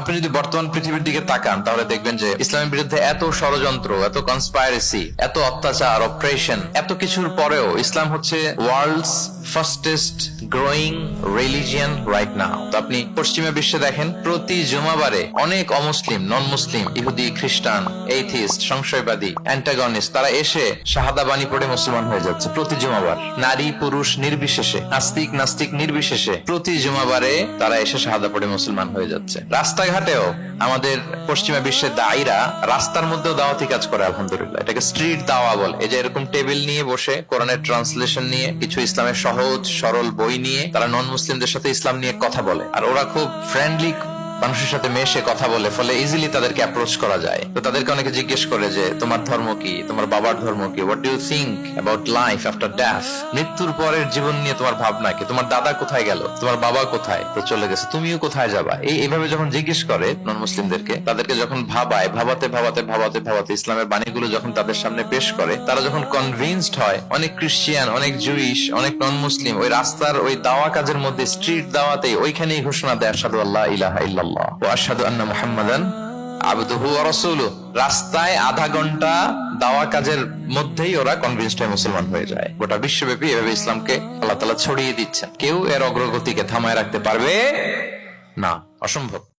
আপনি যদি বর্তমান পৃথিবীর দিকে তাকান তাহলে দেখবেন যে ইসলামের বিরুদ্ধে এত ষড়যন্ত্র, এত কনস্পাইরেসি, এত অত্যাচার, অপারেশন, এত কিছুর পরেও ইসলাম হচ্ছে world's fastest growing religion right now. তো আপনি পশ্চিমা বিশ্বে দেখেন প্রতি জুমাবারে অনেক অমুসলিম, নন মুসলিম, ইহুদি, খ্রিস্টান, এইথিস্ট, সংশয়বাদী, অ্যান্টাগনিস্ট তারা এসে শাহাদা বাণী পড়ে মুসলমান হয়ে যাচ্ছে প্রতি জুমাবার। নারী পুরুষ নির্বিশেষে, আস্তিক নাস্তিক নির্বিশেষে প্রতি জুমাবারে তারা এসে শাহাদা পড়ে মুসলমান হয়ে যাচ্ছে। রাস্তাঘাটেও আমাদের পশ্চিমা বিশ্বের দায়ীরা রাস্তার মধ্যেও দাওয়াতি কাজ করে, আলহামদুলিল্লাহ। এটাকে স্ট্রিট দাওয়া বলে। এই যে এরকম টেবিল নিয়ে বসে কোরআনের ট্রান্সলেশন নিয়ে, কিছু ইসলামের সহজ সরল বই নিয়ে তারা নন মুসলিমদের সাথে ইসলাম নিয়ে কথা বলে। আর ওরা খুব ফ্রেন্ডলি মানুষের সাথে মেশে কথা বলে, ফলে ইজিলি তাদেরকে অ্যাপ্রোচ করা যায়। তো তাদেরকে অনেকে জিজ্ঞেস করে যে তোমার ধর্ম কি, তোমার বাবার ধর্ম কি, what do you think about life after death, মৃত্যুর পরের জীবন নিয়ে তোমার ভাবনা কি, তোমার দাদা কোথায় গেল, তোমার বাবা কোথায়, তো চলে গেছে, তুমিও কোথায় যাবা। এইভাবে যখন জিজ্ঞেস করে নন মুসলিমদেরকে, তাদেরকে যখন ভাবায়, ভাবাতে ভাবাতে ভাবাতে ভাবাতে ইসলামের বাণীগুলো যখন তাদের সামনে পেশ করে, তারা যখন কনভিন্সড হয়, অনেক ক্রিশ্চিয়ান, অনেক জুইশ, অনেক নন মুসলিম ওই রাস্তার ওই দাওয়া কাজের মধ্যে, স্ট্রিট দাওয়াতে ওইখানেই ঘোষণা দেয় আশহাদু আল্লা ইলাহা ইল্লাল্লাহ ওয়া আশহাদু আন্না মুহাম্মাদান আবদুহু ওয়া রাসূলুহু। রাস্তায় আধা ঘন্টা দাওয়া কাজের মধ্যেই ওরা কনভিন্সড হয়ে মুসলমান হয়ে যায়। গোটা বিশ্বব্যাপী এভাবে ইসলামকে আল্লাহ তাআলা ছড়িয়ে দিচ্ছেন। কেউ এর অগ্রগতিকে থামায় রাখতে পারবে না, অসম্ভব।